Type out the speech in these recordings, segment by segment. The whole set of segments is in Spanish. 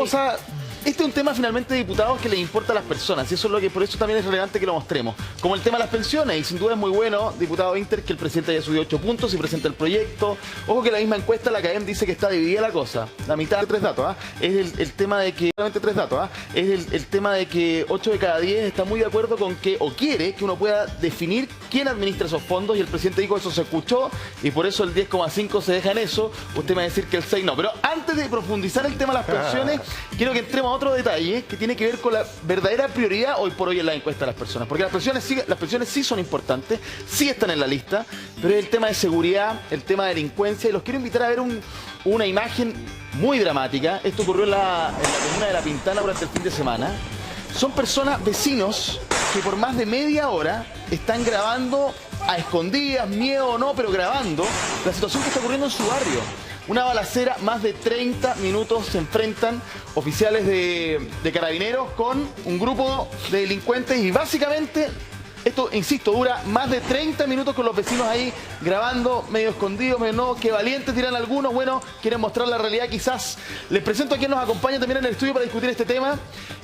cosa... Este es un tema finalmente, diputados, que les importa a las personas y eso es lo que por eso también es relevante que lo mostremos. Como el tema de las pensiones, y sin duda es muy bueno, diputado Inter, que el presidente haya subido 8 puntos y presenta el proyecto. Ojo que la misma encuesta, la CADEM dice que está dividida la cosa. La mitad de 3 datos, es el tema de que, solamente 3 datos, es el tema de que 8 de cada 10 está muy de acuerdo con que, o quiere que uno pueda definir quién administra esos fondos, y el presidente dijo eso se escuchó y por eso el 10,5 se deja en eso. Usted me va a decir que el 6 no. Pero antes de profundizar el tema de las pensiones, quiero que entremos a otro detalle que tiene que ver con la verdadera prioridad hoy por hoy en la encuesta de las personas. Porque las pensiones sí son importantes, sí están en la lista, pero es el tema de seguridad, el tema de delincuencia, y los quiero invitar a ver una imagen muy dramática. Esto ocurrió en la comuna de La Pintana durante el fin de semana. Son personas, vecinos, que por más de media hora están grabando a escondidas, miedo o no, pero grabando la situación que está ocurriendo en su barrio. Una balacera, más de 30 minutos se enfrentan oficiales de carabineros con un grupo de delincuentes y básicamente, esto, insisto, dura más de 30 minutos con los vecinos ahí grabando, medio escondidos, medio no, que valientes dirán algunos, bueno, quieren mostrar la realidad quizás. Les presento a quien nos acompaña también en el estudio para discutir este tema,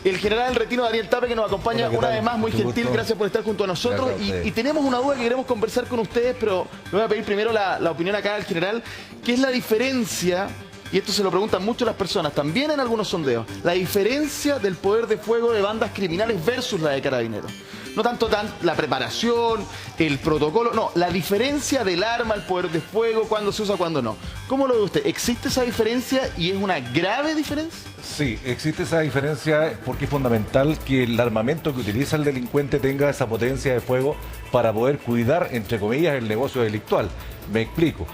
el general retiro Daniel Tape, que nos acompaña una vez más, muy gentil, gracias por estar junto a nosotros. Y tenemos una duda que queremos conversar con ustedes, pero le voy a pedir primero la opinión acá al general, que es la diferencia, y esto se lo preguntan mucho las personas, también en algunos sondeos, la diferencia del poder de fuego de bandas criminales versus la de carabineros. No tanto la preparación, el protocolo, no, la diferencia del arma, el poder de fuego, cuándo se usa, cuándo no. ¿Cómo lo ve usted? ¿Existe esa diferencia y es una grave diferencia? Sí, existe esa diferencia porque es fundamental que el armamento que utiliza el delincuente tenga esa potencia de fuego para poder cuidar, entre comillas, el negocio delictual. Me explico.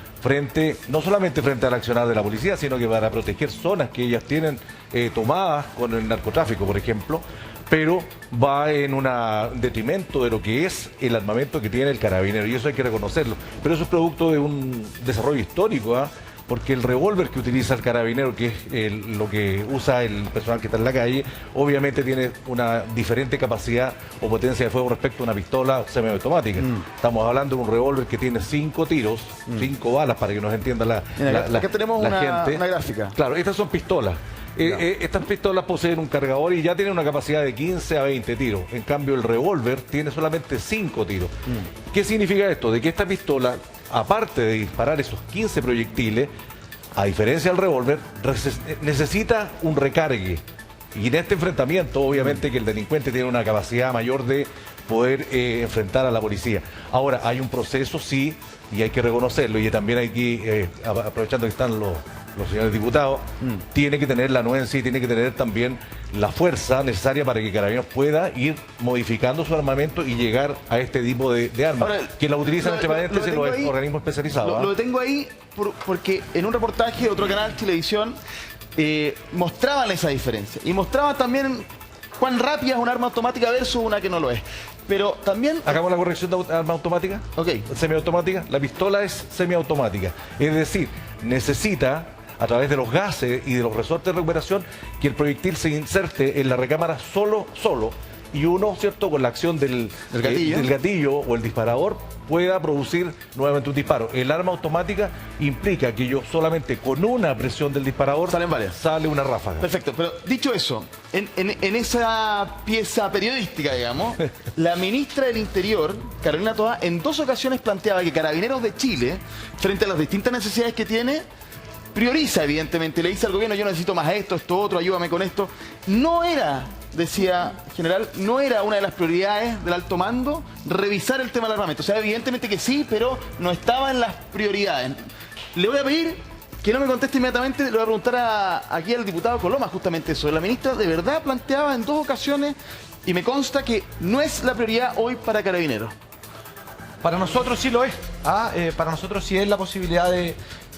No solamente frente al accionar de la policía, sino que para proteger zonas que ellas tienen tomadas con el narcotráfico, por ejemplo, pero va en un detrimento de lo que es el armamento que tiene el carabinero, y eso hay que reconocerlo. Pero eso es producto de un desarrollo histórico, porque el revólver que utiliza el carabinero, que es lo que usa el personal que está en la calle, obviamente tiene una diferente capacidad o potencia de fuego respecto a una pistola semiautomática. Estamos hablando de un revólver que tiene 5 tiros, 5 balas, para que nos entienda la acá tenemos gente. Una gráfica. Claro, estas son pistolas. Estas pistolas poseen un cargador y ya tienen una capacidad de 15 a 20 tiros. En cambio, el revólver tiene solamente 5 tiros. ¿Qué significa esto? De que esta pistola, aparte de disparar esos 15 proyectiles, a diferencia del revólver, necesita un recargue. Y en este enfrentamiento, obviamente, que el delincuente tiene una capacidad mayor de poder enfrentar a la policía. Ahora, hay un proceso, sí, y hay que reconocerlo, y también hay que, aprovechando que están los señores diputados, tiene que tener la anuencia y tiene que tener también la fuerza necesaria para que Carabineros pueda ir modificando su armamento y llegar a este tipo de armas. Ahora, que la utilizan entre paréntesis los organismos especializados. Lo tengo ahí porque en un reportaje de otro canal, Televisión, mostraban esa diferencia. Y mostraban también cuán rápida es un arma automática versus una que no lo es. Pero también... ¿Hagamos la corrección de arma automática? Ok. Semiautomática. La pistola es semiautomática. Es decir, necesita, a través de los gases y de los resortes de recuperación, que el proyectil se inserte en la recámara solo, y uno, ¿cierto?, con la acción del gatillo o el disparador, pueda producir nuevamente un disparo. El arma automática implica que yo solamente con una presión del disparador sale una ráfaga. Perfecto, pero dicho eso, en esa pieza periodística, digamos, la ministra del Interior, Carolina Toá, en 2 ocasiones planteaba que Carabineros de Chile, frente a las distintas necesidades que tiene, prioriza, evidentemente, le dice al gobierno, yo necesito más esto otro, ayúdame con esto. No era, decía general, no era una de las prioridades del alto mando revisar el tema del armamento. O sea, evidentemente que sí, pero no estaba en las prioridades. Le voy a pedir que no me conteste inmediatamente, le voy a preguntar aquí al diputado Coloma justamente eso. La ministra de verdad planteaba en 2 ocasiones, y me consta que no es la prioridad hoy para Carabineros. Para nosotros sí lo es. Para nosotros sí es la posibilidad de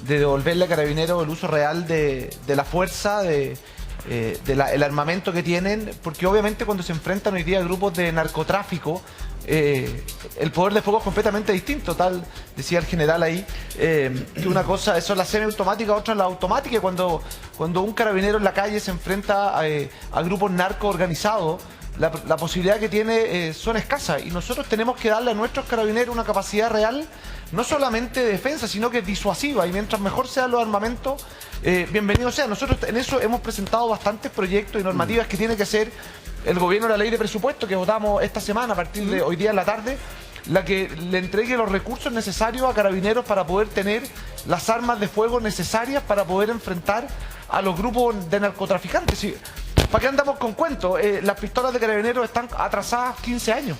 devolverle a Carabineros el uso real de la fuerza, el armamento que tienen, porque obviamente cuando se enfrentan hoy día grupos de narcotráfico, el poder de fuego es completamente distinto, tal decía el general ahí, que una cosa son las semiautomáticas, otra la automática. Cuando un carabinero en la calle se enfrenta a grupos narco organizados, la posibilidad que tiene son escasas y nosotros tenemos que darle a nuestros carabineros una capacidad real, no solamente de defensa, sino que disuasiva, y mientras mejor sean los armamentos, bienvenido sea. Nosotros en eso hemos presentado bastantes proyectos y normativas que tiene que hacer el gobierno de la ley de presupuesto que votamos esta semana a partir de hoy día en la tarde, la que le entregue los recursos necesarios a carabineros para poder tener las armas de fuego necesarias para poder enfrentar a los grupos de narcotraficantes. Sí, ¿para qué andamos con cuentos? Las pistolas de carabineros están atrasadas 15 años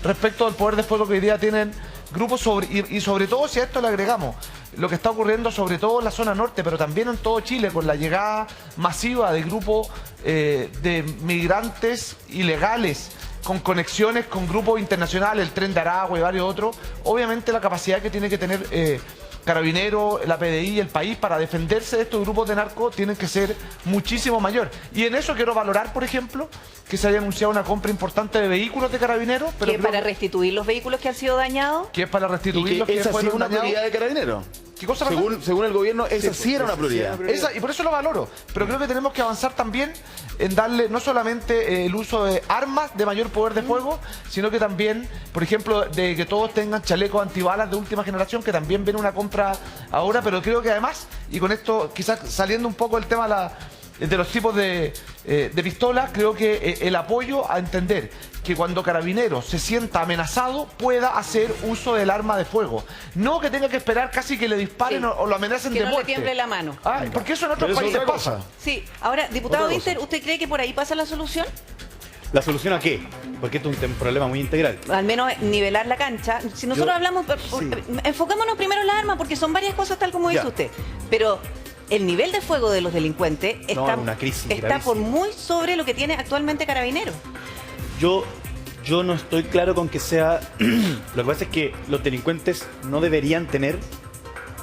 respecto al poder de fuego que hoy día tienen grupos y sobre todo si a esto le agregamos lo que está ocurriendo sobre todo en la zona norte, pero también en todo Chile con la llegada masiva de grupos de migrantes ilegales con conexiones con grupos internacionales, el Tren de Aragua y varios otros. Obviamente la capacidad que tiene que tener Carabineros, la PDI y el país para defenderse de estos grupos de narco tienen que ser muchísimo mayor. Y en eso quiero valorar, por ejemplo, que se haya anunciado una compra importante de vehículos de Carabineros. Pero que es para restituir los vehículos que han sido dañados. Que es para restituir los que esa fueron sí es una dañados. prioridad de Carabineros. ¿Qué cosa? Según el gobierno, esa sí era una prioridad. Y por eso lo valoro. Pero creo que tenemos que avanzar también en darle no solamente el uso de armas de mayor poder de fuego, sino que también, por ejemplo, de que todos tengan chalecos antibalas de última generación, que también viene una compra ahora, pero creo que además, y con esto quizás saliendo un poco del tema de los tipos de pistolas, creo que el apoyo a entender que cuando Carabineros se sienta amenazado pueda hacer uso del arma de fuego. No que tenga que esperar casi que le disparen o lo amenacen de muerte. Que no le tiemble la mano. Porque eso en otros países pasa. Sí, ahora, diputado Winter, ¿usted cree que por ahí pasa la solución? ¿La solución a qué? Porque esto es un problema muy integral. Al menos nivelar la cancha. Si nosotros hablamos, enfocémonos primero en las armas, porque son varias cosas tal como dice usted. Pero el nivel de fuego de los delincuentes está por muy sobre lo que tiene actualmente Carabineros. Yo no estoy claro con que sea... Lo que pasa es que los delincuentes no deberían tener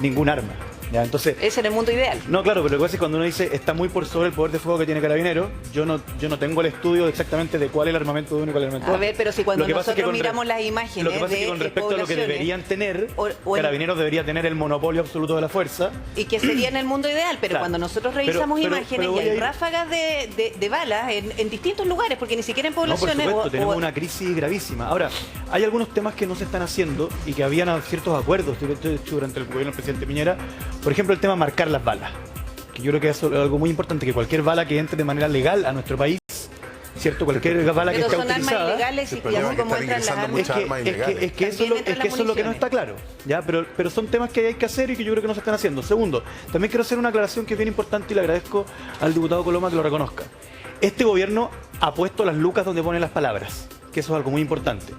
ningún arma. ¿Ya? Entonces, es en el mundo ideal. No, claro, pero lo que pasa es que cuando uno dice está muy por sobre el poder de fuego que tiene Carabineros, yo no tengo el estudio exactamente de cuál es el armamento de uno y cuál es el armamento de otro. A ver, pero si cuando nosotros miramos las imágenes lo que pasa es que con respecto a lo que deberían tener, Carabineros debería tener el monopolio absoluto de la fuerza. Y que sería en el mundo ideal, pero cuando nosotros revisamos imágenes y hay ráfagas de balas en distintos lugares, porque ni siquiera en poblaciones... No, por supuesto, tenemos una crisis gravísima. Ahora, hay algunos temas que no se están haciendo y que habían ciertos acuerdos durante el gobierno del presidente Piñera. Por ejemplo, el tema de marcar las balas, que yo creo que es algo muy importante, que cualquier bala que entre de manera legal a nuestro país, ¿cierto? Cualquier bala que esté utilizada... Pero son armas ilegales y así como entran las armas. Es que eso es lo que no está claro, ¿ya? Pero son temas que hay que hacer y que yo creo que no se están haciendo. Segundo, también quiero hacer una aclaración que es bien importante y le agradezco al diputado Coloma que lo reconozca. Este gobierno ha puesto las lucas donde ponen las palabras, que eso es algo muy importante.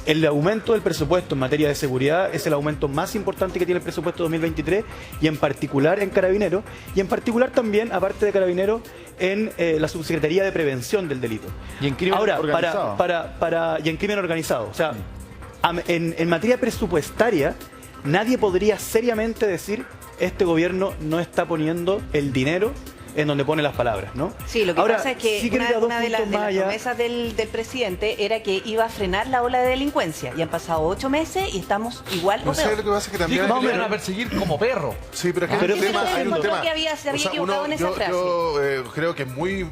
El aumento del presupuesto en materia de seguridad es el aumento más importante que tiene el presupuesto 2023 y en particular en Carabineros y en particular también, aparte de Carabineros, en la Subsecretaría de Prevención del Delito. Y en crimen organizado. Y en crimen organizado. O sea, en materia presupuestaria, nadie podría seriamente decir este gobierno no está poniendo el dinero en donde pone las palabras, ¿no? Sí, lo que pasa es que una de las promesas del presidente era que iba a frenar la ola de delincuencia. Y han pasado 8 meses y estamos igual o peor. Lo que pasa es que también no, van a perseguir como perro. Sí, pero es que hay un tema. Se había equivocado en esa frase. Yo creo que es muy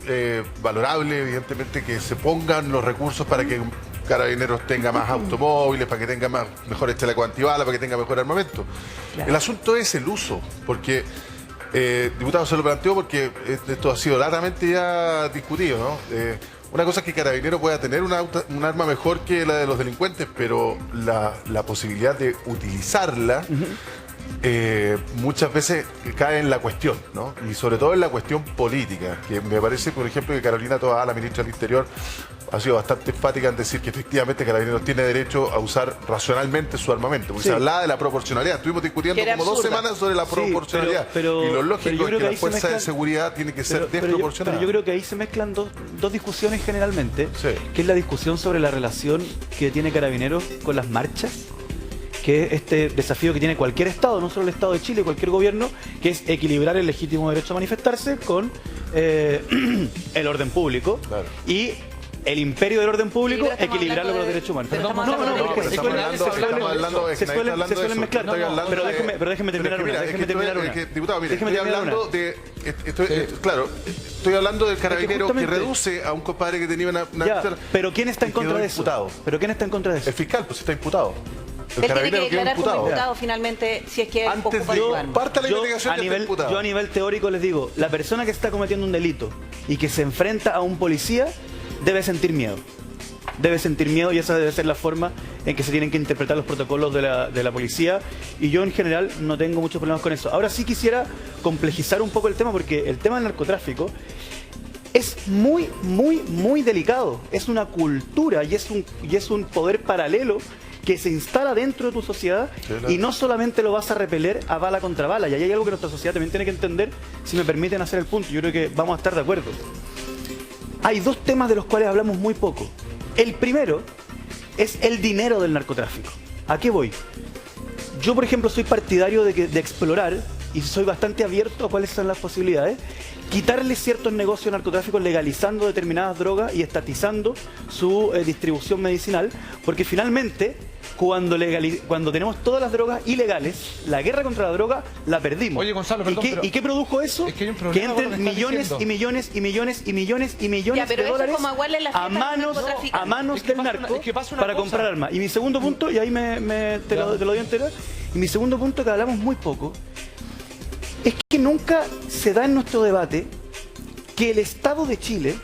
valorable, evidentemente, que se pongan los recursos para que Carabineros tenga más automóviles, para que tenga mejores chalecos antibalas, para que tenga mejor armamento. Claro. El asunto es el uso, porque... diputado, se lo planteó porque esto ha sido largamente ya discutido, ¿no? Una cosa es que Carabinero pueda tener un arma mejor que la de los delincuentes, pero la posibilidad de utilizarla muchas veces cae en la cuestión, ¿no? Y sobre todo en la cuestión política, que me parece, por ejemplo, que Carolina Toá, la ministra del Interior, ha sido bastante enfática en decir que efectivamente Carabineros tiene derecho a usar racionalmente su armamento, porque se hablaba de la proporcionalidad. Estuvimos discutiendo como 2 semanas sobre la proporcionalidad. Y lo lógico es que la fuerza de seguridad tiene que ser desproporcionada. Pero yo creo que ahí se mezclan dos discusiones generalmente, que es la discusión sobre la relación que tiene Carabineros con las marchas, que es este desafío que tiene cualquier Estado, no solo el Estado de Chile, cualquier gobierno, que es equilibrar el legítimo derecho a manifestarse con el orden público. Claro. Y el imperio del orden público, Sí, pero estamos equilibrarlo con los hablando derechos humanos. pero estamos hablando de- porque se suelen mezclar. Pero déjeme terminar una. Déjeme terminar una. Diputado, mire, Déjeme estoy terminar hablando una. claro, estoy hablando del carabinero que justamente- reduce a un compadre que tenía una Ya, pero ¿quién está en y quedó contra de eso? imputado. ¿Pero quién está en contra de eso? El fiscal, pues está imputado. El Él tiene que carabinero quedó declarar como imputado. imputado finalmente si es que Antes ocupa de- su arma. parte la investigación a ya está nivel, imputado. yo a nivel teórico les digo, la persona que está cometiendo un delito y que se enfrenta a un policía debe sentir miedo. Debe sentir miedo y esa debe ser la forma en que se tienen que interpretar los protocolos de la policía. Y yo en general no tengo muchos problemas con eso. Ahora sí quisiera complejizar un poco el tema porque el tema del narcotráfico es muy, muy, muy delicado. Es una cultura y es un poder paralelo que se instala dentro de tu sociedad y no solamente lo vas a repeler a bala contra bala. Y ahí hay algo que nuestra sociedad también tiene que entender, si me permiten hacer el punto. Yo creo que vamos a estar de acuerdo. Hay dos temas de los cuales hablamos muy poco. El primero es el dinero del narcotráfico. ¿A qué voy? Yo, por ejemplo, soy partidario de explorar y soy bastante abierto a cuáles son las posibilidades. Quitarle ciertos negocios narcotráficos legalizando determinadas drogas y estatizando su distribución medicinal, porque finalmente cuando tenemos todas las drogas ilegales, la guerra contra la droga la perdimos. Oye, Gonzalo, perdón, ¿Y qué produjo eso? es que hay un Que problema con lo entren que estás millones diciendo. y millones y millones y millones y millones Ya, pero de eso es dólares como aguarle la a fiesta a un narcotraficante. a manos Es que del pasa narco una- es que pasa una para cosa. comprar armas. Y mi segundo punto, y ahí te lo doy entero, y mi segundo punto que hablamos muy poco, es que nunca se da en nuestro debate que el Estado de Chile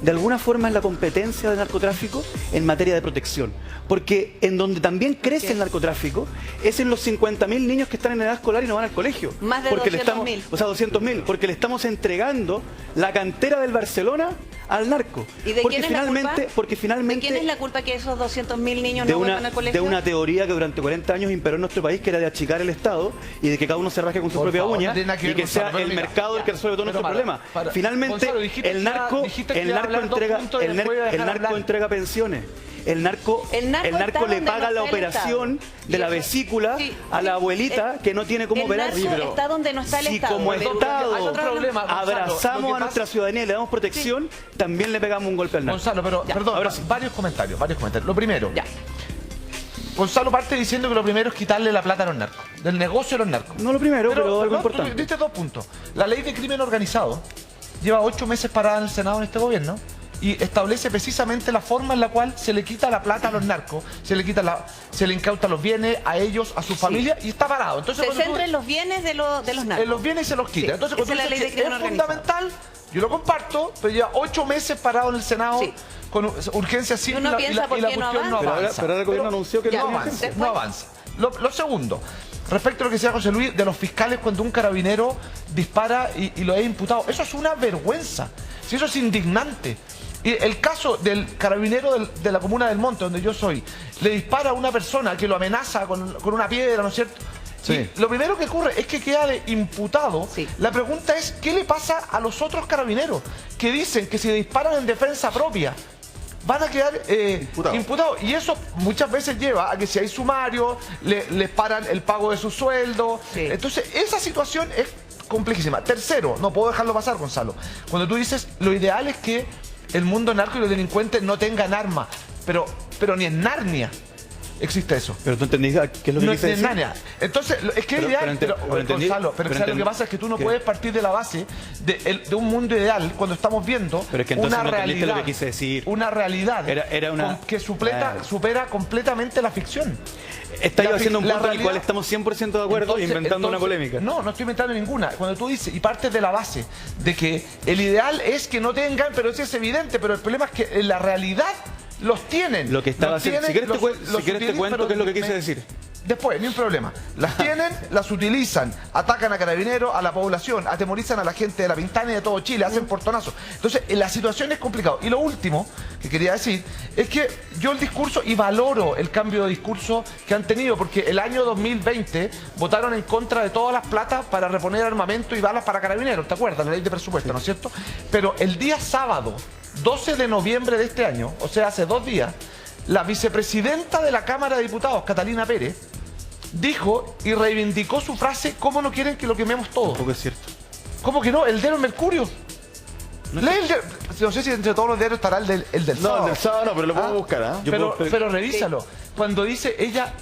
de alguna forma es la competencia del narcotráfico en materia de protección. Porque en donde también crece el narcotráfico es en los 50.000 niños que están en edad escolar y no van al colegio. Más de porque 200.000. O sea, 200.000, porque le estamos entregando la cantera del Barcelona al narco. ¿Y de porque quién es la finalmente, culpa? porque finalmente ¿De quién es la culpa que esos 200.000 niños de no vuelvan al una, colegio? de una teoría que durante 40 años imperó en nuestro país, que era de achicar el Estado y de que cada uno se rasque con su Por propia favor, uña no tiene nada que y ver, que Gonzalo, sea pero el mira, mercado el que resuelve todos pero nuestros problemas. Finalmente, Gonzalo, dijiste el que narco, dijiste que el iba a narco hablar dos entrega, puntos y el después iba a narco, el dejar narco hablar. entrega pensiones. El narco está le donde paga no la está el operación Estado. de Y la eso- vesícula sí, a la sí. abuelita que no tiene cómo El operar. narco está donde no está el si Estado. como Pero Estado hay otro problema, Gonzalo. Lo abrazamos que a nuestra pasa- ciudadanía y le damos protección, también le pegamos un golpe al narco. Gonzalo, pero Ya, perdón, ahora sí. varios comentarios. Lo primero, Ya. Gonzalo parte diciendo que lo primero es quitarle la plata a los narcos, del negocio de los narcos. No lo primero, pero algo no, importante. tú diste dos puntos. La ley de crimen organizado lleva 8 meses parada en el Senado en este gobierno y establece precisamente la forma en la cual se le quita la plata a los narcos, se le incauta los bienes a ellos, a su familia y está parado. Entonces, Se cuando tú- centra en los bienes de los narcos. en los bienes y se los quita. Sí, Entonces, esa cuando es tú la dices ley de que crimen es organizado. fundamental, yo lo comparto, pero lleva 8 meses parado en el Senado Sí. con urgencia simple uno y piensa la por qué no cuestión no avanza. avanza. Pero ahora el gobierno anunció que ya, no no tenía avanza, urgencia. no avanza. Lo segundo, respecto a lo que decía José Luis, de los fiscales cuando un carabinero dispara y lo es imputado, eso es una vergüenza, si eso es indignante. Y el caso del carabinero de la comuna del Monte, donde yo soy, le dispara a una persona que lo amenaza con una piedra, ¿no es cierto? Sí. Y lo primero que ocurre es que queda de imputado. Sí. La pregunta es, ¿qué le pasa a los otros carabineros que dicen que si disparan en defensa propia van a quedar imputados? Y eso muchas veces lleva a que si hay sumario, les paran el pago de su sueldo. Sí. Entonces, esa situación es complejísima. Tercero, no puedo dejarlo pasar, Gonzalo. Cuando tú dices, lo ideal es que el mundo narco y los delincuentes no tengan armas, pero ni en Narnia existe eso. Pero tú entendís qué es lo que No quise es decir. Narnia. Entonces, es que es Pero- ideal, pero ente- pero, pero entendí- Gonzalo, pero pero ¿sabes lo que entendí- pasa? Es que tú no ¿qué? puedes partir de la base de un mundo ideal cuando estamos viendo Pero es que entonces una no entendiste realidad. lo que quise decir. Una realidad Era una- que supera completamente la ficción. Estáis La haciendo un la punto en el cual realidad- estamos 100% de acuerdo e inventando una polémica. No, no estoy inventando ninguna. Cuando tú dices, y partes de la base, de que el ideal es que no tengan, pero eso es evidente, pero el problema es que en la realidad los tienen. Lo que estaba Los haciendo. Si tienen, quieres te utilizan, cuento pero qué es lo que quise me- decir. Después, ni un problema. Las tienen, las utilizan, atacan a carabineros, a la población, atemorizan a la gente de La Pintana y de todo Chile, hacen portonazos. Entonces, la situación es complicada. Y lo último que quería decir es que yo el discurso, y valoro el cambio de discurso que han tenido, porque el año 2020 votaron en contra de todas las platas para reponer armamento y balas para carabineros, ¿te acuerdas? La ley de presupuesto, ¿no es cierto? Pero el día sábado, 12 de noviembre de este año, o sea, hace 2 días, la vicepresidenta de la Cámara de Diputados, Catalina Pérez, dijo y reivindicó su frase: ¿cómo no quieren que lo quememos todo? Tampoco es cierto. ¿Cómo que no? El dedo en Mercurio. No sé si entre todos los diarios estará el del sábado. No, el del sábado no, pero lo podemos buscar, ¿ah? Pero revísalo. Cuando dice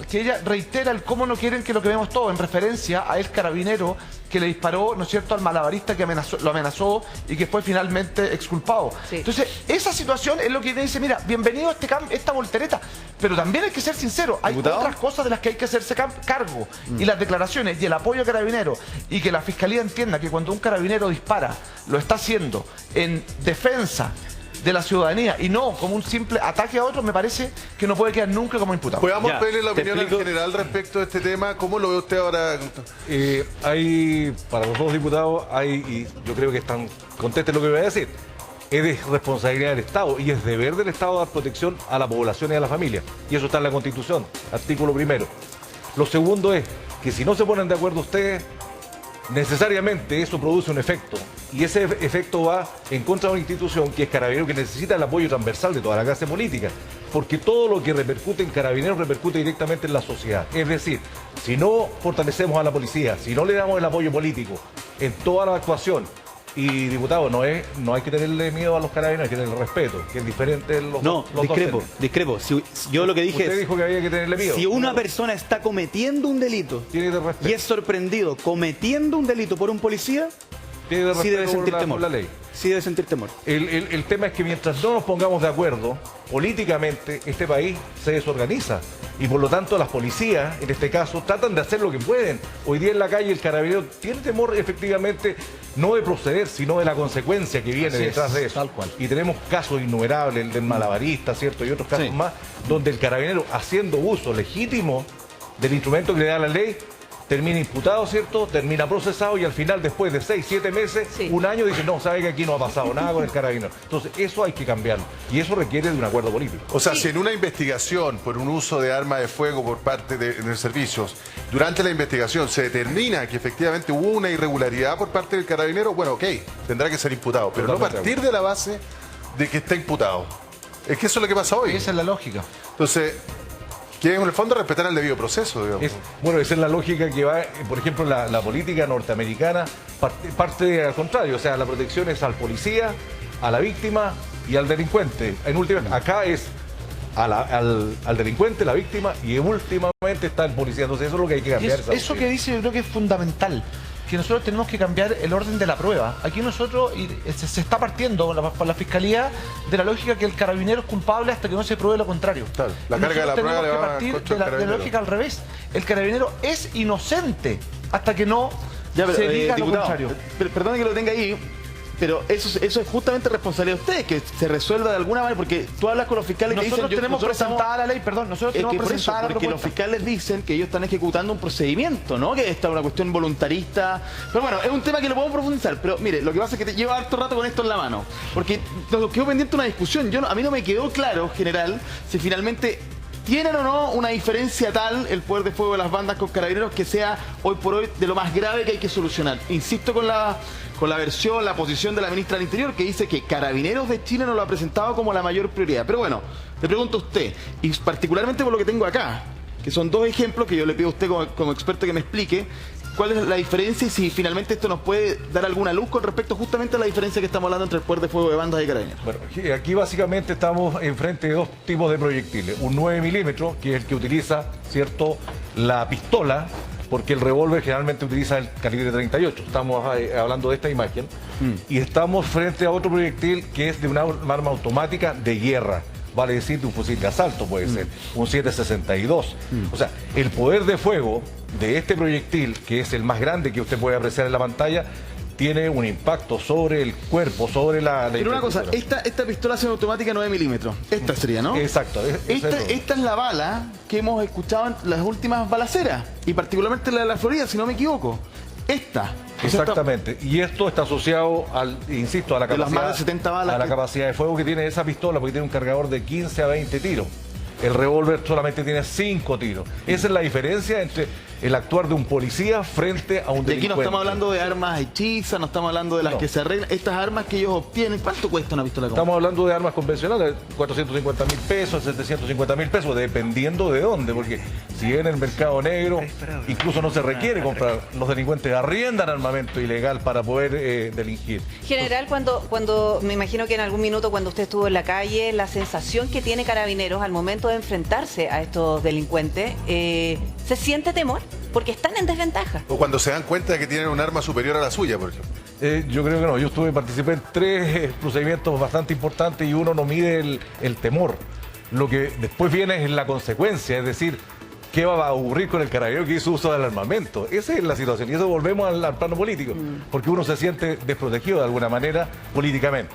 que ella reitera el cómo no quieren que lo quememos todo, en referencia a el carabinero que le disparó, ¿no es cierto?, al malabarista que lo amenazó y que fue finalmente exculpado. Sí. Entonces, esa situación es lo que dice, mira, bienvenido a esta voltereta, pero también hay que ser sincero, hay otras cosas de las que hay que hacerse cargo, y las declaraciones y el apoyo a carabineros, y que la Fiscalía entienda que cuando un carabinero dispara, lo está haciendo en defensa de la ciudadanía y no como un simple ataque a otro, me parece que no puede quedar nunca como imputado. Podemos pedirle la opinión en general respecto a este tema. ¿Cómo lo ve usted ahora? Hay, para los dos diputados, y yo creo que están, contesten lo que voy a decir, es de responsabilidad del Estado y es deber del Estado dar protección a la población y a la familia. Y eso está en la Constitución, artículo primero. Lo segundo es que si no se ponen de acuerdo ustedes, necesariamente eso produce un efecto y ese efecto va en contra de una institución que es Carabineros, que necesita el apoyo transversal de toda la clase política, porque todo lo que repercute en Carabineros repercute directamente en la sociedad. Es decir, si no fortalecemos a la policía, si no le damos el apoyo político en toda la actuación, y diputado, no hay que tenerle miedo a los carabineros, hay que tenerle respeto, que es diferente los discrepo. Yo lo que dije Usted dijo que había que tenerle miedo. Si una persona está cometiendo un delito y es sorprendido cometiendo un delito por un policía, sí debe sentir temor. La ley. Sí debe sentir temor. El tema es que mientras no nos pongamos de acuerdo políticamente, este país se desorganiza. Y por lo tanto las policías, en este caso, tratan de hacer lo que pueden. Hoy día en la calle el carabinero tiene temor efectivamente no de proceder, sino de la consecuencia que viene detrás de eso. Tal cual. Y tenemos casos innumerables, el del malabarista, ¿cierto? Y otros casos más, donde el carabinero, haciendo uso legítimo del instrumento que le da la ley, termina imputado, ¿cierto? Termina procesado y al final, después de 6, 7 meses, un año, dice, no, sabe que aquí no ha pasado nada con el carabinero. Entonces, eso hay que cambiarlo. Y eso requiere de un acuerdo político. O sea, si en una investigación por un uso de arma de fuego por parte de los servicios, durante la investigación se determina que efectivamente hubo una irregularidad por parte del carabinero, bueno, ok, tendrá que ser imputado, pero no partir de la base de que está imputado. Es que eso es lo que pasa hoy. Esa es la lógica. Entonces, que en el fondo respetar el debido proceso, digamos. Bueno, esa es la lógica que va, por ejemplo, la política norteamericana parte al contrario, o sea, la protección es al policía, a la víctima y al delincuente. En última, acá es al delincuente, la víctima y últimamente está el policía. Entonces eso es lo que hay que cambiar. Eso que dice yo creo que es fundamental, que nosotros tenemos que cambiar el orden de la prueba. Aquí nosotros se está partiendo por la Fiscalía de la lógica que el carabinero es culpable hasta que no se pruebe lo contrario. Claro, la carga de la prueba le va a partir de la lógica al revés. El carabinero es inocente hasta que no se diga lo contrario. Perdón que lo tenga ahí, pero eso es justamente responsabilidad de ustedes, que se resuelva de alguna manera, porque tú hablas con los fiscales que nosotros dicen... tenemos presentada la ley, perdón, nosotros tenemos presentada la porque propuesta. los fiscales dicen que ellos están ejecutando un procedimiento, ¿no? Que esta es una cuestión voluntarista. Pero bueno, es un tema que lo podemos profundizar, pero mire, lo que pasa es que te lleva harto rato con esto en la mano, porque nos quedó pendiente una discusión. A mí no me quedó claro, general, si finalmente ¿tienen o no una diferencia tal el poder de fuego de las bandas con carabineros que sea hoy por hoy de lo más grave que hay que solucionar? Insisto con la versión, la posición de la ministra del Interior, que dice que Carabineros de Chile no lo ha presentado como la mayor prioridad. Pero bueno, le pregunto a usted, y particularmente por lo que tengo acá, que son dos ejemplos que yo le pido a usted como experto que me explique, ¿cuál es la diferencia y si finalmente esto nos puede dar alguna luz con respecto justamente a la diferencia que estamos hablando entre el poder de fuego de bandas y carabineros? Bueno, aquí básicamente estamos enfrente de dos tipos de proyectiles. Un 9 milímetros, que es el que utiliza, ¿cierto?, la pistola, porque el revólver generalmente utiliza el calibre 38. Estamos hablando de esta imagen. Y estamos frente a otro proyectil que es de una arma automática de guerra. Vale decir, de un fusil de asalto, puede ser, un 762. O sea, el poder de fuego de este proyectil, que es el más grande que usted puede apreciar en la pantalla, tiene un impacto sobre el cuerpo, sobre la... Pero una cosa, esta pistola semiautomática 9 milímetros, esta sería, ¿no? Exacto. Esta es la bala que hemos escuchado en las últimas balaceras, y particularmente la de la Florida, si no me equivoco. Esta. Exactamente. Y esto está asociado insisto, a la capacidad, las más de 70 balas a la capacidad de fuego que tiene esa pistola, porque tiene un cargador de 15 a 20 tiros. El revólver solamente tiene 5 tiros. Esa es la diferencia entre el actuar de un policía frente a un Y aquí delincuente. no estamos hablando de armas hechizas, no estamos hablando de las que se arreglan. Estas armas que ellos obtienen, ¿cuánto cuesta una pistola? Estamos hablando de armas convencionales, 450.000 pesos, 750.000 pesos, dependiendo de dónde, porque si en el mercado negro incluso no se requiere comprar, los delincuentes arriendan armamento ilegal para poder delinquir. General, cuando me imagino que en algún minuto cuando usted estuvo en la calle, la sensación que tiene Carabineros al momento de enfrentarse a estos delincuentes, ¿se siente temor? Porque están en desventaja. O cuando se dan cuenta de que tienen un arma superior a la suya, por ejemplo. Yo creo que no, yo participé en 3 procedimientos bastante importantes y uno no mide el temor. Lo que después viene es la consecuencia, es decir, ¿qué va a ocurrir con el carabinero que hizo uso del armamento? Esa es la situación y eso volvemos al plano político, porque uno se siente desprotegido de alguna manera políticamente.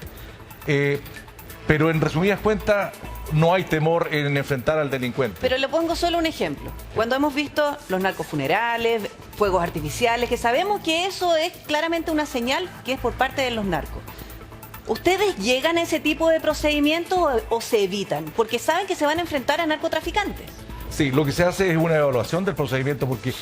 Pero en resumidas cuentas, no hay temor en enfrentar al delincuente. Pero le pongo solo un ejemplo. Cuando hemos visto los narcofunerales, fuegos artificiales, que sabemos que eso es claramente una señal que es por parte de los narcos. ¿Ustedes llegan a ese tipo de procedimientos o se evitan? Porque saben que se van a enfrentar a narcotraficantes. Sí, lo que se hace es una evaluación del procedimiento porque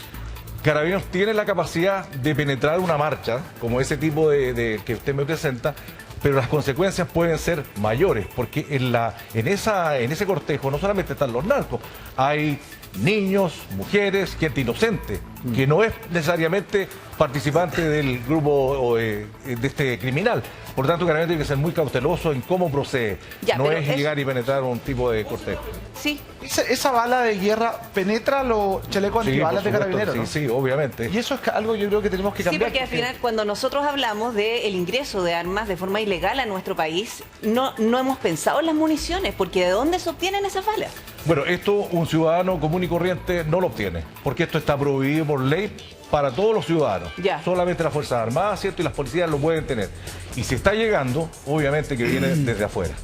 Carabineros tiene la capacidad de penetrar una marcha, como ese tipo de que usted me presenta, pero las consecuencias pueden ser mayores, porque en ese cortejo no solamente están los narcos, hay niños, mujeres, gente inocente, que no es necesariamente participante del grupo de este criminal. Por tanto, Carabineros tiene que ser muy cauteloso en cómo procede. No es llegar y penetrar un tipo de cortejo. Sí. Esa bala de guerra penetra los chalecos antibalas de Carabineros, ¿no? Sí, obviamente. Y eso es algo yo creo que tenemos que cambiar. Sí, porque al final cuando nosotros hablamos del ingreso de armas de forma ilegal a nuestro país, no hemos pensado en las municiones, porque ¿de dónde se obtienen esas balas? Bueno, esto un ciudadano común y corriente no lo obtiene, porque esto está prohibido por ley para todos los ciudadanos. Ya. Solamente las Fuerzas Armadas, ¿cierto? Y las policías lo pueden tener. Y si está llegando, obviamente que viene desde afuera.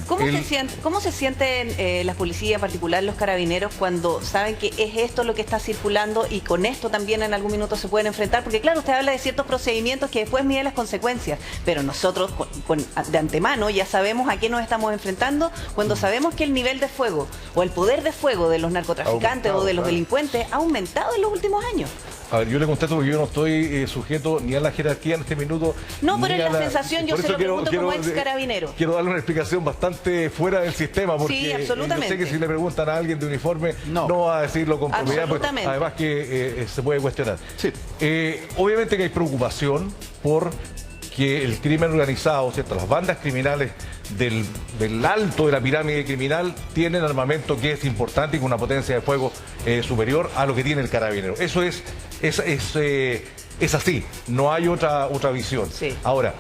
¿Cómo se sienten las policías, en particular los carabineros, cuando saben que es esto lo que está circulando y con esto también en algún minuto se pueden enfrentar? Porque claro, usted habla de ciertos procedimientos que después miden las consecuencias, pero nosotros de antemano ya sabemos a qué nos estamos enfrentando cuando sabemos que el nivel de fuego o el poder de fuego de los narcotraficantes o de los delincuentes ha aumentado en los últimos años. A ver, yo le contesto porque yo no estoy sujeto ni a la jerarquía en este minuto. No, pero es la sensación, yo se lo pregunto como ex carabinero. Quiero darle una explicación bastante fuera del sistema, porque sí, absolutamente. yo sé que si le preguntan a alguien de uniforme, no va a decirlo con propiedad, porque además que se puede cuestionar. Sí. Obviamente que hay preocupación por que el crimen organizado, ¿cierto? Las bandas criminales del alto de la pirámide criminal tienen armamento que es importante y con una potencia de fuego superior a lo que tiene el carabinero. Eso es así, no hay otra visión. Sí. Ahora,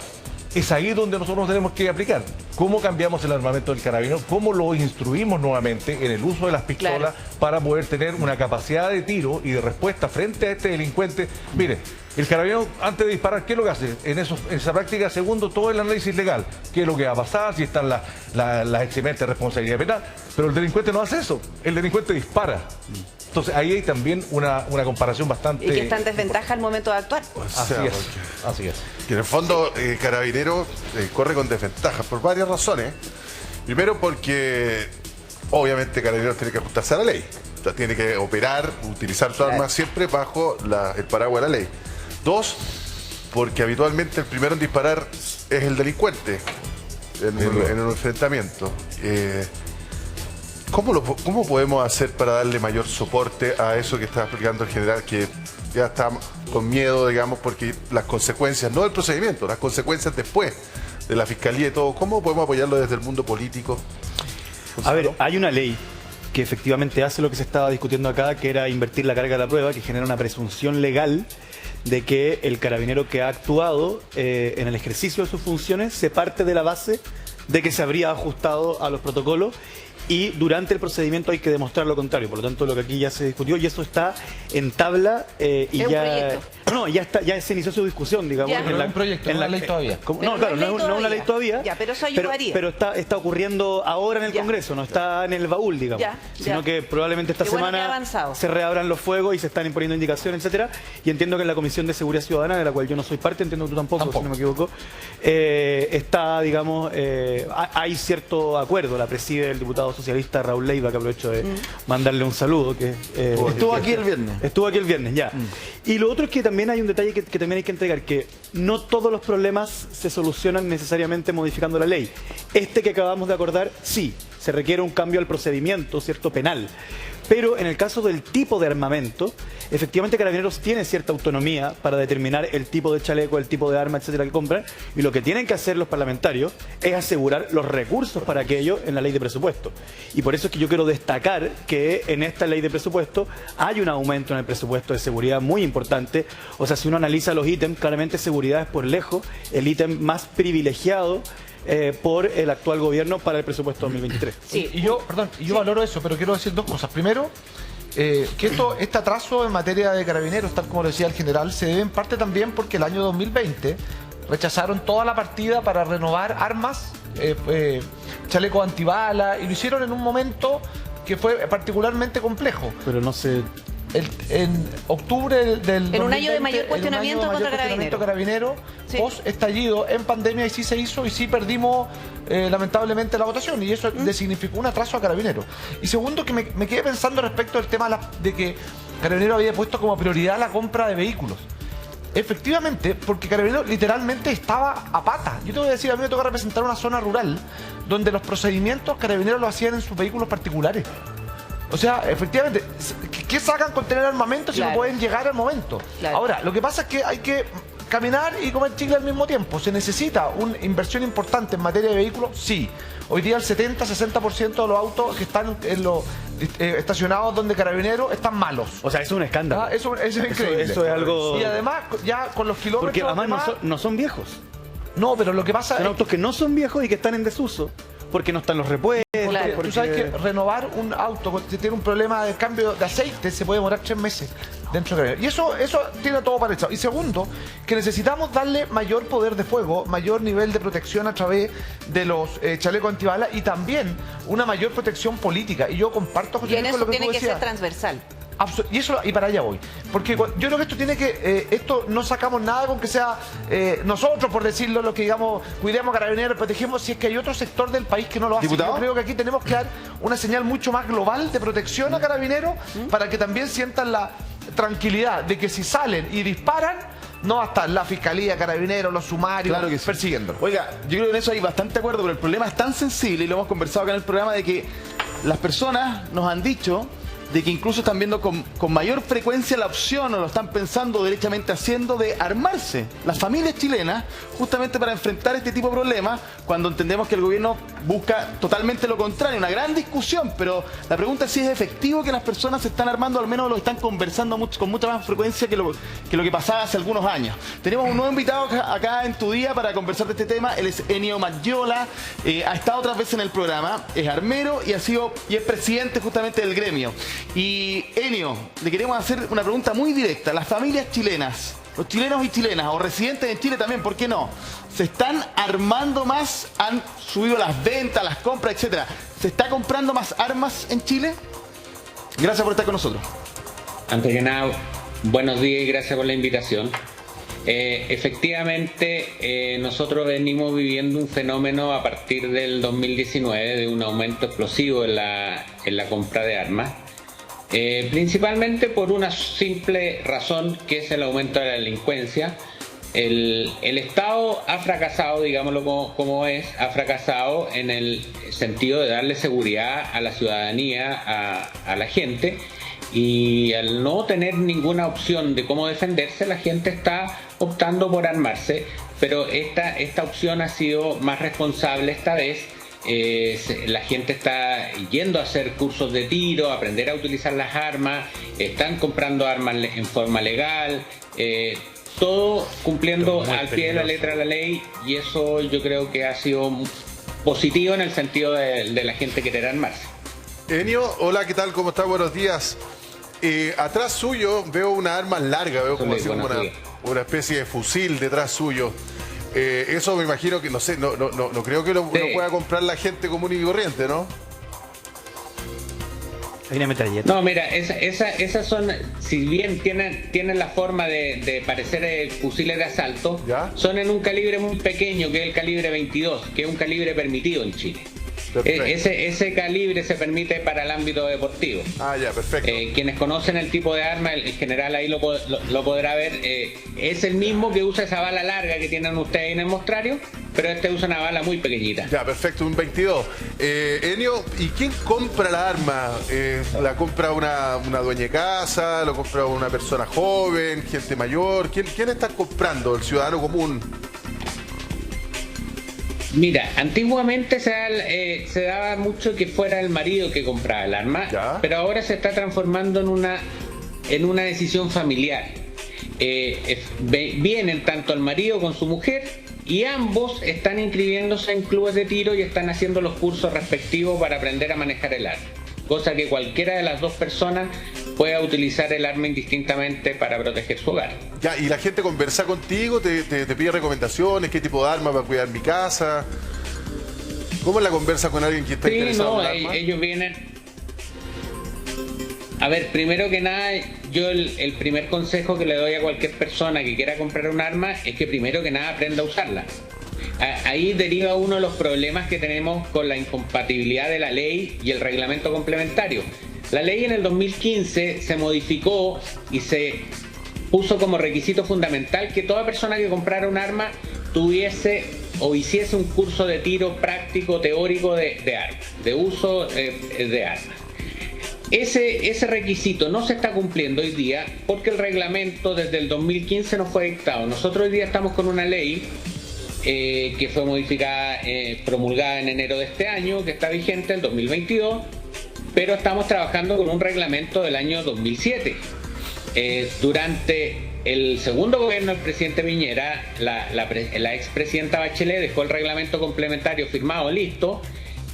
es ahí donde nosotros tenemos que aplicar. ¿Cómo cambiamos el armamento del carabinero? ¿Cómo lo instruimos nuevamente en el uso de las pistolas para poder tener una capacidad de tiro y de respuesta frente a este delincuente? Mire, el carabinero antes de disparar, ¿qué es lo que hace? En esa práctica, segundo, todo el análisis legal. ¿Qué es lo que va a pasar? Si están las eximentes de responsabilidad penal. Pero el delincuente no hace eso. El delincuente dispara. Entonces ahí hay también una comparación bastante... Y que está en desventaja al momento de actuar. Así es. Que en el fondo Carabineros corre con desventajas por varias razones. Primero porque obviamente Carabineros tiene que ajustarse a la ley. O sea, tiene que operar, utilizar su arma siempre bajo el paraguas de la ley. 2, porque habitualmente el primero en disparar es el delincuente en un enfrentamiento. ¿Cómo podemos hacer para darle mayor soporte a eso que está explicando el general, que ya está con miedo, digamos, porque las consecuencias, no del procedimiento, las consecuencias después de la fiscalía y todo, ¿cómo podemos apoyarlo desde el mundo político? A ver, hay una ley que efectivamente hace lo que se estaba discutiendo acá, que era invertir la carga de la prueba, que genera una presunción legal de que el carabinero que ha actuado en el ejercicio de sus funciones se parte de la base de que se habría ajustado a los protocolos y durante el procedimiento hay que demostrar lo contrario. Por lo tanto, lo que aquí ya se discutió y eso está en tabla y es ya... un proyecto. No, ya se inició su discusión, digamos. Ya. Pero es un proyecto, no una ley todavía. No, claro, no es una ley todavía. Ya, pero eso ayudaría. Pero está ocurriendo ahora en el Congreso, no está en el baúl, digamos. Sino que probablemente esta semana se reabran los fuegos y se están imponiendo indicaciones, etcétera. Y entiendo que en la Comisión de Seguridad Ciudadana, de la cual yo no soy parte, entiendo que tú tampoco, si no me equivoco, está, digamos, hay cierto acuerdo. La preside el diputado socialista Raúl Leiva, que aprovecho de mandarle un saludo. Que estuvo aquí el viernes. Estuvo aquí el viernes, ya. Y lo otro es que también hay un detalle que también hay que entregar, que no todos los problemas se solucionan necesariamente modificando la ley. Este que acabamos de acordar, sí, se requiere un cambio al procedimiento, ¿cierto?, penal. Pero en el caso del tipo de armamento, efectivamente Carabineros tiene cierta autonomía para determinar el tipo de chaleco, el tipo de arma, etcétera, que compran. Y lo que tienen que hacer los parlamentarios es asegurar los recursos para aquello en la ley de presupuesto. Y por eso es que yo quiero destacar que en esta ley de presupuesto hay un aumento en el presupuesto de seguridad muy importante. O sea, si uno analiza los ítems, claramente seguridad es por lejos el ítem más privilegiado por el actual gobierno para el presupuesto 2023. Sí. Y yo valoro eso, pero quiero decir dos cosas. Primero, que este atraso en materia de Carabineros, tal como lo decía el general, se debe en parte también porque el año 2020 rechazaron toda la partida para renovar armas, chalecos antibala, y lo hicieron en un momento que fue particularmente complejo. Pero no se... En octubre del 2020, en un año de mayor cuestionamiento contra Carabineros, sí, post estallido en pandemia, y sí se hizo y sí perdimos lamentablemente la votación, y eso le significó un atraso a Carabineros. Y segundo, que me quedé pensando respecto al tema de que Carabineros había puesto como prioridad la compra de vehículos. Efectivamente, porque Carabineros literalmente estaba a pata. Yo te voy a decir, a mí me toca representar una zona rural donde los procedimientos Carabineros lo hacían en sus vehículos particulares. O sea, efectivamente, ¿qué sacan con tener armamento si no pueden llegar al momento? Ahora, lo que pasa es que hay que caminar y comer chicle al mismo tiempo. ¿Se necesita una inversión importante en materia de vehículos? Sí. Hoy día el 70-60% de los autos que están en los estacionados donde Carabineros están malos. O sea, eso es un escándalo. Eso es increíble. Eso es algo... Y además, ya con los kilómetros... Porque además no son viejos. No, pero lo que pasa son autos que no son viejos y que están en desuso. Porque no están los repuestos. Claro. Tú sabes que renovar un auto que tiene un problema de cambio de aceite se puede demorar 3 meses dentro de... Y eso tiene todo para echar. Y segundo, que necesitamos darle mayor poder de fuego, mayor nivel de protección a través de los chalecos antibalas, y también una mayor protección política. Y yo comparto, José, con lo que tiene que ser transversal. Y para allá voy. Porque yo creo que esto tiene que... esto no sacamos nada con que sea nosotros, por decirlo, lo que digamos, cuidemos a Carabineros, protegemos, si es que hay otro sector del país que no lo hace. ¿Diputado? Yo creo que aquí tenemos que dar una señal mucho más global de protección a Carabineros para que también sientan la tranquilidad de que si salen y disparan, no va a estar la Fiscalía, Carabineros, los sumarios, claro que sí, persiguiéndolo. Oiga, yo creo que en eso hay bastante acuerdo, pero el problema es tan sensible, y lo hemos conversado acá en el programa, de que las personas nos han dicho de que incluso están viendo con mayor frecuencia la opción, o lo están pensando derechamente haciendo, de armarse las familias chilenas justamente para enfrentar este tipo de problemas, cuando entendemos que el gobierno busca totalmente lo contrario. Una gran discusión, pero la pregunta es si es efectivo que las personas se están armando, al menos lo están conversando con mucha más frecuencia que lo que pasaba hace algunos años. Tenemos un nuevo invitado acá en Tu Día para conversar de este tema. Él es Ennio Maggiola, ha estado otras veces en el programa, es armero y es presidente justamente del gremio. Y Ennio, le queremos hacer una pregunta muy directa. Las familias chilenas, los chilenos y chilenas, o residentes en Chile también, ¿por qué no?, ¿se están armando más? ¿Han subido las ventas, las compras, etcétera? ¿Se está comprando más armas en Chile? Gracias por estar con nosotros. Antes que nada, buenos días y gracias por la invitación. Efectivamente, nosotros venimos viviendo un fenómeno a partir del 2019 de un aumento explosivo en la compra de armas. Principalmente por una simple razón, que es el aumento de la delincuencia. El Estado ha fracasado, digámoslo como es, ha fracasado en el sentido de darle seguridad a la ciudadanía, a la gente, y al no tener ninguna opción de cómo defenderse, la gente está optando por armarse, pero esta opción ha sido más responsable esta vez. La gente está yendo a hacer cursos de tiro, a aprender a utilizar las armas, están comprando armas en forma legal, todo cumpliendo al pie de la letra de la ley, y eso yo creo que ha sido positivo en el sentido de la gente querer armarse. Ennio, hola, ¿qué tal? ¿Cómo está? Buenos días. Atrás suyo veo una arma larga, veo como así como una especie de fusil detrás suyo. Eso me imagino que, no sé, no creo que lo pueda comprar la gente común y corriente, ¿no? Hay una metralleta. No, mira, esas son, si bien tienen la forma de parecer fusiles de asalto, ¿ya? Son en un calibre muy pequeño, que es el calibre 22, que es un calibre permitido en Chile. Ese calibre se permite para el ámbito deportivo. Ah, ya, perfecto. Quienes conocen el tipo de arma, el general ahí lo podrá ver, es el mismo que usa esa bala larga que tienen ustedes en el mostrario, pero este usa una bala muy pequeñita. Ya, perfecto, un 22. Enio, ¿y quién compra la arma? ¿La compra una dueña de casa? ¿Lo compra una persona joven, gente mayor? ¿Quién está comprando? ¿El ciudadano común? Mira, antiguamente se daba mucho que fuera el marido que compraba el arma, ¿ya? Pero ahora se está transformando en una decisión familiar. Vienen tanto el marido con su mujer y ambos están inscribiéndose en clubes de tiro y están haciendo los cursos respectivos para aprender a manejar el arma. Cosa que cualquiera de las dos personas pueda utilizar el arma indistintamente para proteger su hogar. Ya, ¿y la gente conversa contigo? ¿Te pide recomendaciones? ¿Qué tipo de arma para cuidar mi casa? ¿Cómo es la conversa con alguien que está interesado en el arma? Ellos vienen... A ver, primero que nada, yo el primer consejo que le doy a cualquier persona que quiera comprar un arma es que primero que nada aprenda a usarla. Ahí deriva uno de los problemas que tenemos con la incompatibilidad de la ley y el reglamento complementario. La ley en el 2015 se modificó y se puso como requisito fundamental que toda persona que comprara un arma tuviese o hiciese un curso de tiro práctico teórico de armas, de uso de armas. Ese requisito no se está cumpliendo hoy día porque el reglamento desde el 2015 no fue dictado. Nosotros hoy día estamos con una ley que fue modificada, promulgada en enero de este año, que está vigente el 2022, pero estamos trabajando con un reglamento del año 2007. Durante el segundo gobierno del presidente Piñera, la expresidenta Bachelet dejó el reglamento complementario firmado, listo,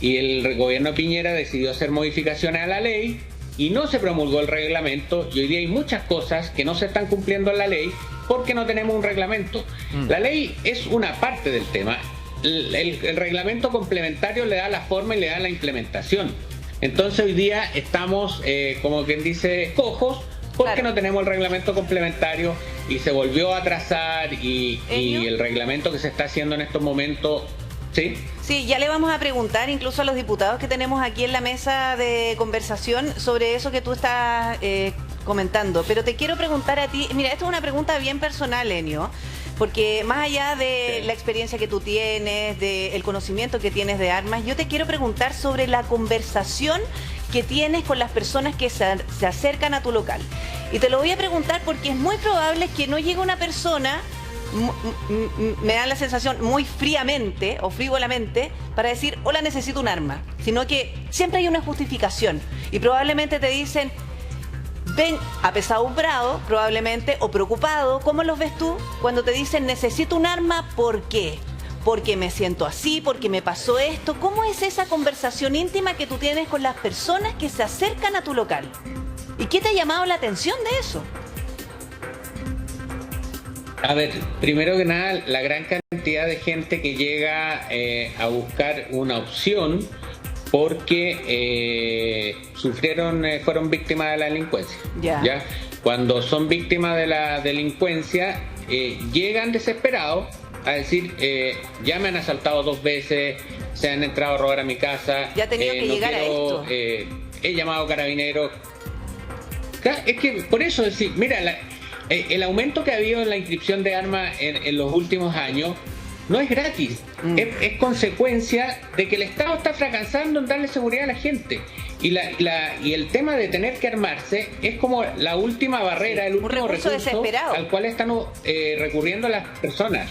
y el gobierno Piñera decidió hacer modificaciones a la ley y no se promulgó el reglamento, y hoy día hay muchas cosas que no se están cumpliendo en la ley porque no tenemos un reglamento. La ley es una parte del tema. El reglamento complementario le da la forma y le da la implementación. Entonces hoy día estamos, como quien dice, cojos, porque claro, no tenemos el reglamento complementario y se volvió a atrasar y el reglamento que se está haciendo en estos momentos... ¿Sí? Sí, ya le vamos a preguntar incluso a los diputados que tenemos aquí en la mesa de conversación sobre eso que tú estás comentando. Pero te quiero preguntar a ti, mira, esto es una pregunta bien personal, Enio, porque más allá de la experiencia que tú tienes, del conocimiento que tienes de armas, yo te quiero preguntar sobre la conversación que tienes con las personas que se acercan a tu local. Y te lo voy a preguntar porque es muy probable que no llegue una persona... me da la sensación muy fríamente o frívolamente para decir hola, necesito un arma, sino que siempre hay una justificación y probablemente te dicen ven apesadumbrado probablemente o preocupado. ¿Cómo los ves tú cuando te dicen necesito un arma? ¿Por qué? Porque me siento así, porque me pasó esto. ¿Cómo es esa conversación íntima que tú tienes con las personas que se acercan a tu local? ¿Y qué te ha llamado la atención de eso? A ver, primero que nada, la gran cantidad de gente que llega a buscar una opción porque fueron víctimas de la delincuencia. ¿Ya? Cuando son víctimas de la delincuencia, llegan desesperados a decir, ya me han asaltado 2 veces, se han entrado a robar a mi casa. Ya ha tenido que llegar a esto. He llamado a carabineros. Es que por eso decir, mira, el aumento que ha habido en la inscripción de armas en los últimos años no es gratis, es consecuencia de que el Estado está fracasando en darle seguridad a la gente. Y el tema de tener que armarse es como la última barrera, el último recurso al cual están recurriendo las personas.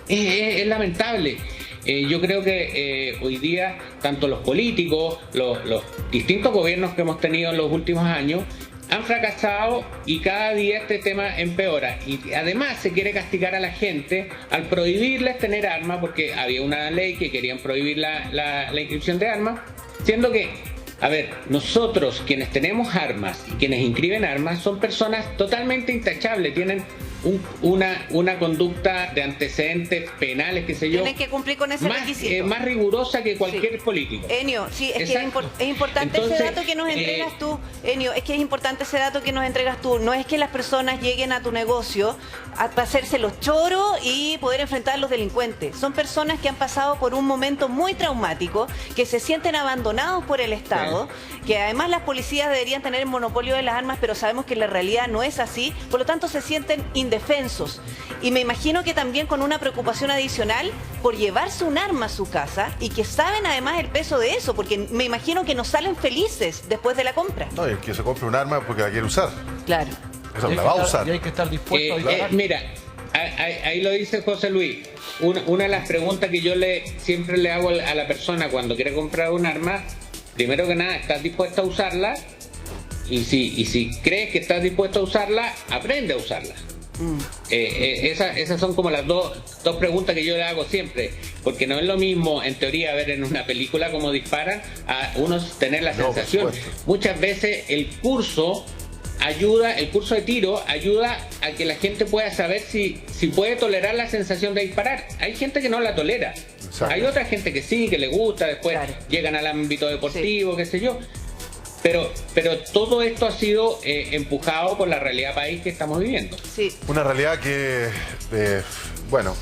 Es lamentable. Yo creo que hoy día tanto los políticos, los distintos gobiernos que hemos tenido en los últimos años han fracasado y cada día este tema empeora. Y además se quiere castigar a la gente al prohibirles tener armas, porque había una ley que querían prohibir la inscripción de armas, siendo que A ver, nosotros quienes tenemos armas y quienes inscriben armas son personas totalmente intachables, tienen una conducta de antecedentes penales, qué sé yo. Tienen que cumplir con ese requisito. Más rigurosa que cualquier político. Enio, sí, es que es importante ese dato que nos entregas tú. Enio, es que es importante ese dato que nos entregas tú. No es que las personas lleguen a tu negocio a hacerse los choros y poder enfrentar a los delincuentes. Son personas que han pasado por un momento muy traumático, que se sienten abandonados por el Estado, que además las policías deberían tener el monopolio de las armas, pero sabemos que la realidad no es así. Por lo tanto, se sienten indefensos. Y me imagino que también con una preocupación adicional por llevarse un arma a su casa y que saben además el peso de eso, porque me imagino que no salen felices después de la compra. No, y el que se compra un arma porque la quiere usar. Claro. Esa la va a usar. Y hay que estar dispuesto a disparar. Mira, ahí lo dice José Luis. Una de las preguntas que yo siempre le hago a la persona cuando quiere comprar un arma, primero que nada, ¿estás dispuesta a usarla? Y si crees que estás dispuesto a usarla, aprende a usarla. Esas son como las dos preguntas que yo le hago siempre, porque no es lo mismo en teoría ver en una película cómo disparan a uno tener la sensación. Muchas veces el curso de tiro ayuda a que la gente pueda saber si puede tolerar la sensación de disparar. Hay gente que no la tolera. Exacto. Hay otra gente que sí, que le gusta, después llegan al ámbito deportivo, qué sé yo. Pero todo esto ha sido empujado por la realidad país que estamos viviendo. Sí. Una realidad que, bueno,